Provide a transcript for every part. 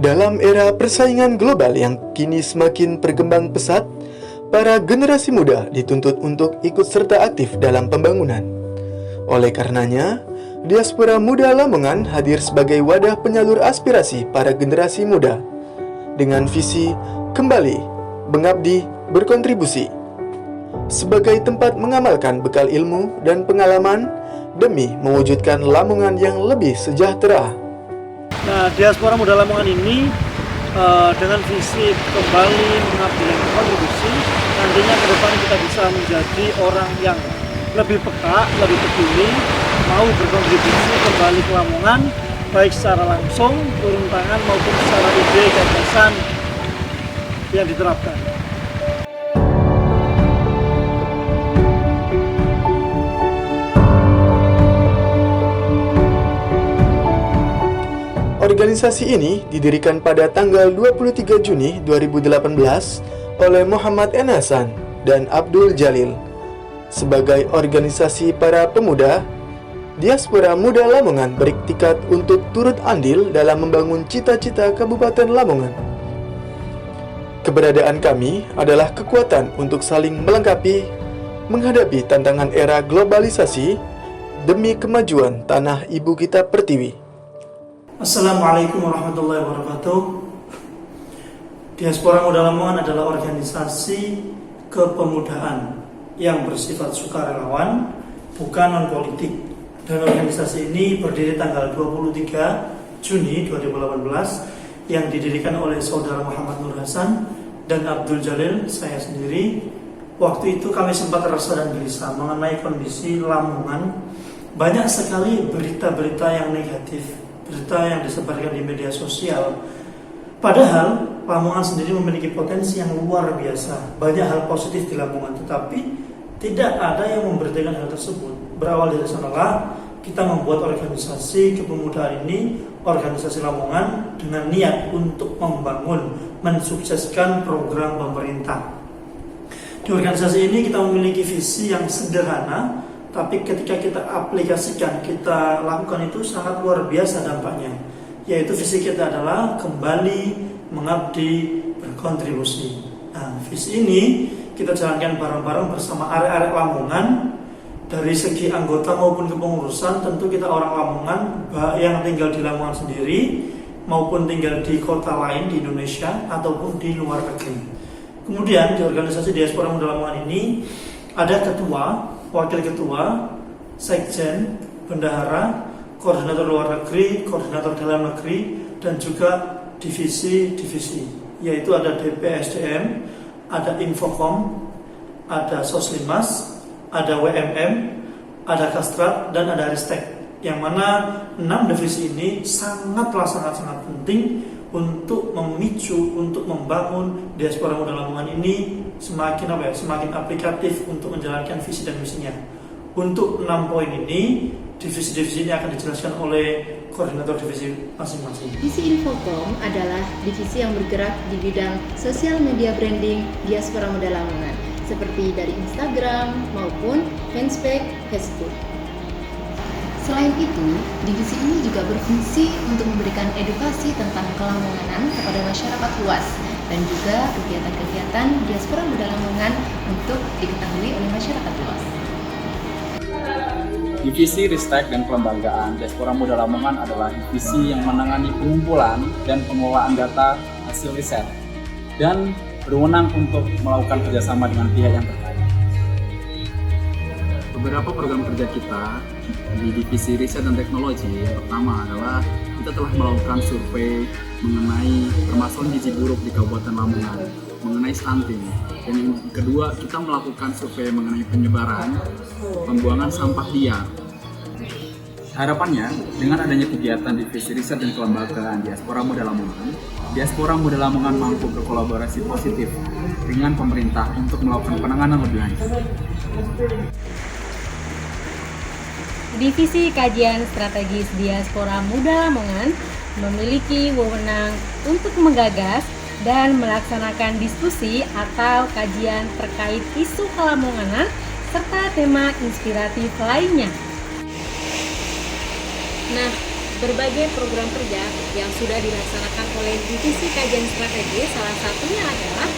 Dalam era persaingan global yang kini semakin berkembang pesat, para generasi muda dituntut untuk ikut serta aktif dalam pembangunan. Oleh karenanya, Diaspora Muda Lamongan hadir sebagai wadah penyalur aspirasi para generasi muda dengan visi kembali, mengabdi, berkontribusi sebagai tempat mengamalkan bekal ilmu dan pengalaman demi mewujudkan Lamongan yang lebih sejahtera. Nah, Diaspora Muda Lamongan ini dengan visi kembali mengabdi dan berkontribusi, nantinya ke depan kita bisa menjadi orang yang lebih peka, lebih peduli, mau berkontribusi kembali ke Lamongan, baik secara langsung, turun tangan maupun secara ide gagasan yang diterapkan. Organisasi ini didirikan pada tanggal 23 Juni 2018 oleh Muhammad N. Hasan dan Abdul Jalil. Sebagai organisasi para pemuda, Diaspora Muda Lamongan beriktikad untuk turut andil dalam membangun cita-cita Kabupaten Lamongan. Keberadaan kami adalah kekuatan untuk saling melengkapi, menghadapi tantangan era globalisasi demi kemajuan tanah ibu kita Pertiwi. Assalamualaikum warahmatullahi wabarakatuh. Diaspora Muda Lamongan adalah organisasi kepemudaan yang bersifat sukarelawan, bukan non-politik. Dan organisasi ini berdiri tanggal 23 Juni 2018 yang didirikan oleh saudara Muhammad Nur Hasan dan Abdul Jalil, saya sendiri. Waktu itu kami sempat resah dan gelisah mengenai kondisi Lamongan. Banyak sekali berita-berita yang negatif, berita yang disebarkan di media sosial. Padahal Lamongan sendiri memiliki potensi yang luar biasa. Banyak hal positif di Lamongan, tetapi tidak ada yang memberitakan hal tersebut. Berawal dari sanalah kita membuat organisasi kepemudaan ini, organisasi Lamongan, dengan niat untuk membangun, mensukseskan program pemerintah. Di organisasi ini kita memiliki visi yang sederhana, tapi ketika kita aplikasikan, kita lakukan itu sangat luar biasa dampaknya. Yaitu visi kita adalah kembali, mengabdi, berkontribusi. Nah, visi ini kita jalankan bareng-bareng bersama arek-arek Lamongan. Dari segi anggota maupun kepengurusan, tentu kita orang Lamongan yang tinggal di Lamongan sendiri maupun tinggal di kota lain di Indonesia ataupun di luar negeri. Kemudian di organisasi Diaspora Muda Lamongan ini ada ketua, wakil ketua, sekjen, bendahara, koordinator luar negeri, koordinator dalam negeri, dan juga divisi-divisi, yaitu ada DPSDM, ada Infocom, ada Soslimas, ada WMM, ada Kastrat, dan ada Ristek. Yang mana 6 divisi ini sangat penting untuk memicu, untuk membangun Diaspora Muda Lamongan ini semakin aplikatif untuk menjalankan visi dan misinya. Untuk 6 poin ini, divisi-divisi ini akan dijelaskan oleh koordinator divisi masing-masing. Divisi Infocom adalah divisi yang bergerak di bidang sosial media branding Diaspora Muda Lamongan, seperti dari Instagram maupun fanspage Facebook. Selain itu, divisi ini juga berfungsi untuk memberikan edukasi tentang kelamonganan kepada masyarakat luas dan juga kegiatan-kegiatan Diaspora Muda Lamongan untuk diketahui oleh masyarakat luas. Divisi Ristek dan Kelembagaan Diaspora Muda Lamongan adalah divisi yang menangani pengumpulan dan pengelolaan data hasil riset dan berwenang untuk melakukan kerjasama dengan pihak yang terkait. Beberapa program kerja kita di divisi riset dan teknologi, yang pertama adalah kita telah melakukan survei mengenai permasalahan gizi buruk di Kabupaten Lamongan, mengenai stunting. Dan yang kedua, kita melakukan survei mengenai penyebaran pembuangan sampah liar. Harapannya, dengan adanya kegiatan divisi riset dan kelembagaan Diaspora Muda Lamongan, Diaspora Muda Lamongan mampu berkolaborasi positif dengan pemerintah untuk melakukan penanganan lebih lanjut. Divisi Kajian Strategis Diaspora Muda Lamongan memiliki wewenang untuk menggagas dan melaksanakan diskusi atau kajian terkait isu kelamonganan serta tema inspiratif lainnya. Nah, berbagai program kerja yang sudah dilaksanakan oleh Divisi Kajian Strategi. Salah satunya adalah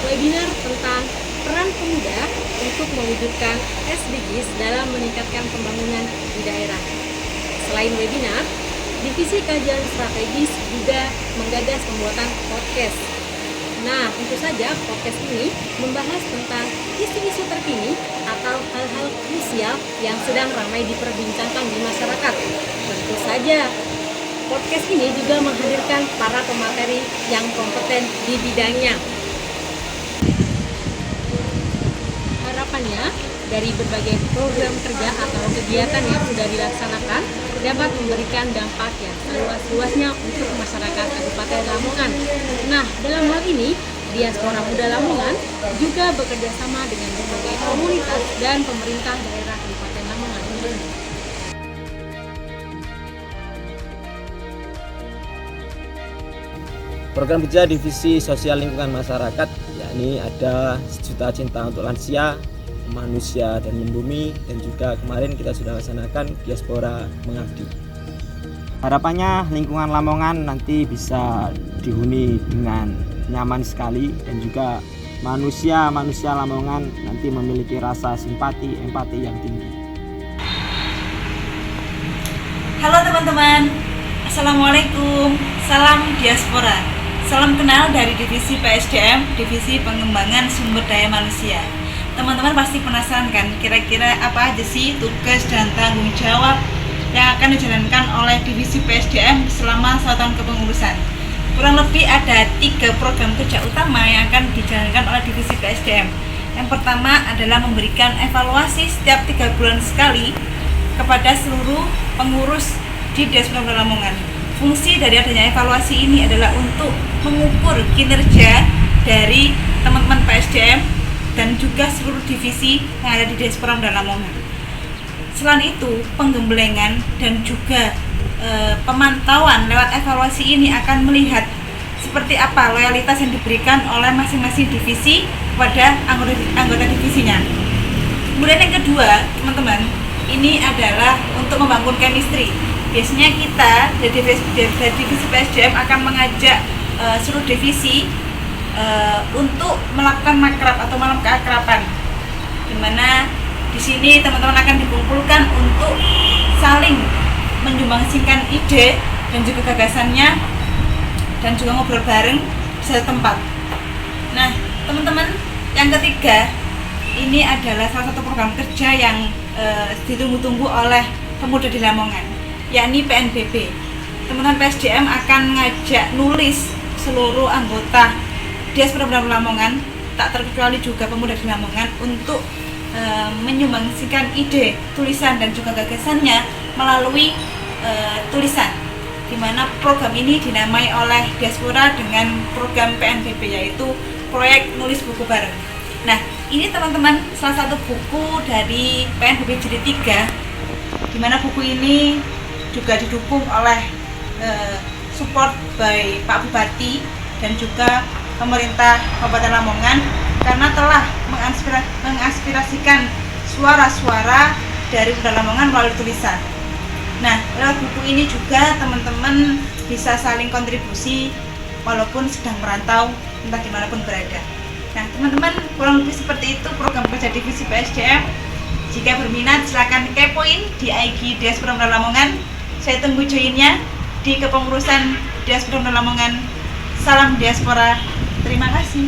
webinar tentang peran pemuda untuk mewujudkan SDGs dalam meningkatkan pembangunan di daerah. Selain webinar, Divisi Kajian Strategis juga menggagas pembuatan podcast. Nah, tentu saja podcast ini membahas tentang isu-isu terkini atau hal-hal krusial yang sedang ramai diperbincangkan di masyarakat. Tentu saja, podcast ini juga menghadirkan para pemateri yang kompeten di bidangnya. Harapannya, dari berbagai program kerja atau kegiatan yang sudah dilaksanakan dapat memberikan dampak yang seluas-luasnya untuk masyarakat Kabupaten Lamongan. Nah, dalam hal ini, Diaspora Muda Lamongan juga bekerja sama dengan berbagai komunitas dan pemerintah daerah Kabupaten Lamongan. Program kerja Divisi Sosial Lingkungan Masyarakat, yakni ada Sejuta Cinta untuk Lansia, Manusia dan Membumi, dan juga kemarin kita sudah laksanakan Diaspora Mengabdi. Harapannya lingkungan Lamongan nanti bisa dihuni dengan nyaman sekali, dan juga manusia Lamongan nanti memiliki rasa simpati, empati yang tinggi. Halo teman-teman, Assalamualaikum, salam diaspora. Salam kenal dari Divisi PSDM, Divisi Pengembangan Sumber Daya Manusia. Teman-teman pasti penasaran kan, kira-kira apa aja sih tugas dan tanggung jawab yang akan dijalankan oleh Divisi PSDM selama 1 tahun kepengurusan. Kurang lebih ada 3 program kerja utama yang akan dijalankan oleh Divisi PSDM. Yang pertama adalah memberikan evaluasi setiap 3 bulan sekali kepada seluruh pengurus di Diaspora Muda Lamongan. Fungsi dari adanya evaluasi ini adalah untuk mengukur kinerja dari teman-teman PSDM dan juga seluruh divisi yang ada di Diaspora Muda Lamongan. Selain itu, penggemblengan dan juga pemantauan lewat evaluasi ini akan melihat seperti apa loyalitas yang diberikan oleh masing-masing divisi kepada anggota divisinya. Kemudian yang kedua, teman-teman, ini adalah untuk membangun chemistry. Biasanya kita dari divisi PSDM akan mengajak seluruh divisi untuk melakukan makrab atau malam keakraban, di mana di sini teman-teman akan dikumpulkan untuk saling menyumbangsikan ide dan juga gagasannya, dan juga ngobrol bareng di satu tempat. Nah, teman-teman, yang ketiga ini adalah salah satu program kerja yang ditunggu-tunggu oleh pemuda di Lamongan, yakni PNBB. Teman-teman PSDM akan ngajak nulis seluruh anggota Diaspora Muda Lamongan, tak terkecuali juga pemuda di Lamongan, untuk menyumbangsikan ide, tulisan dan juga gagasannya melalui tulisan, di mana program ini dinamai oleh Diaspora dengan program PNBB, yaitu Proyek Nulis Buku Bareng. Nah, ini teman-teman salah satu buku dari PNBB Jilid 3, di mana buku ini juga didukung oleh support by Pak Bupati dan juga pemerintah Kabupaten Lamongan, karena telah mengaspirasikan suara-suara dari Muda Lamongan melalui tulisan. Nah, lewat buku ini juga teman-teman bisa saling kontribusi walaupun sedang merantau entah dimanapun berada. Nah, teman-teman, kurang lebih seperti itu program kerja Divisi PSDM. Jika berminat, silakan kepoin di IG Diaspora Muda Lamongan. Saya tunggu joinnya di kepengurusan Diaspora Muda Lamongan. Salam Diaspora, terima kasih.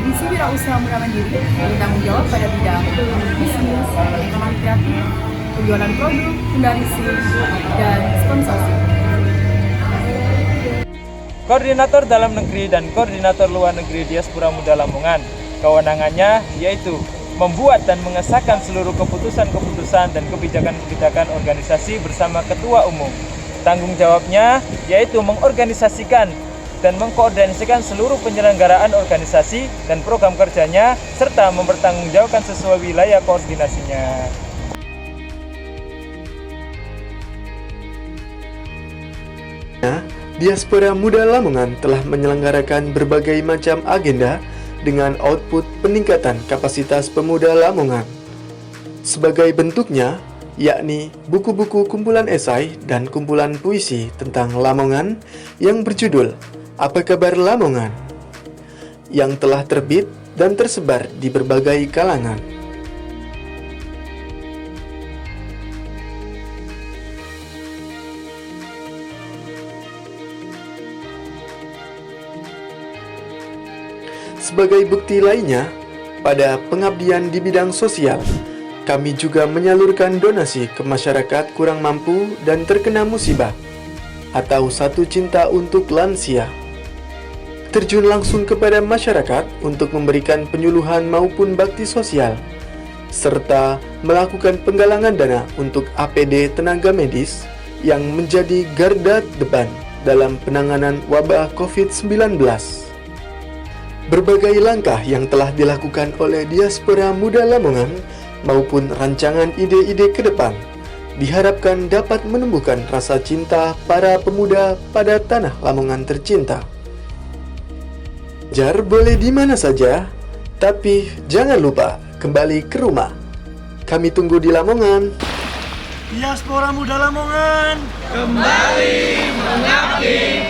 Divisi Wirausaha Muda Mandiri bertanggung jawab pada bidang bisnis, ekonomi kreatif, penjualan produk, fundraising, dan sponsorship. Koordinator Dalam Negeri dan Koordinator Luar Negeri Diaspora Muda Lamongan. Kewenangannya yaitu membuat dan mengesahkan seluruh keputusan-keputusan dan kebijakan-kebijakan organisasi bersama Ketua Umum. Tanggung jawabnya yaitu mengorganisasikan dan mengkoordinasikan seluruh penyelenggaraan organisasi dan program kerjanya, serta mempertanggungjawabkan sesuai wilayah koordinasinya. Diaspora Muda Lamongan telah menyelenggarakan berbagai macam agenda dengan output peningkatan kapasitas pemuda Lamongan. sebagai bentuknya, yakni buku-buku kumpulan esai dan kumpulan puisi tentang Lamongan yang berjudul Apa Kabar Lamongan, yang telah terbit dan tersebar di berbagai kalangan. Sebagai bukti lainnya, pada pengabdian di bidang sosial, kami juga menyalurkan donasi ke masyarakat kurang mampu dan terkena musibah, atau Satu Cinta untuk Lansia. Terjun langsung kepada masyarakat untuk memberikan penyuluhan maupun bakti sosial, serta melakukan penggalangan dana untuk APD tenaga medis yang menjadi garda depan dalam penanganan wabah COVID-19. Berbagai langkah yang telah dilakukan oleh Diaspora Muda Lamongan maupun rancangan ide-ide ke depan diharapkan dapat menumbuhkan rasa cinta para pemuda pada tanah Lamongan tercinta. Belajar boleh di mana saja, tapi jangan lupa kembali ke rumah. Kami tunggu di Lamongan. Diaspora Muda Lamongan kembali mengabdi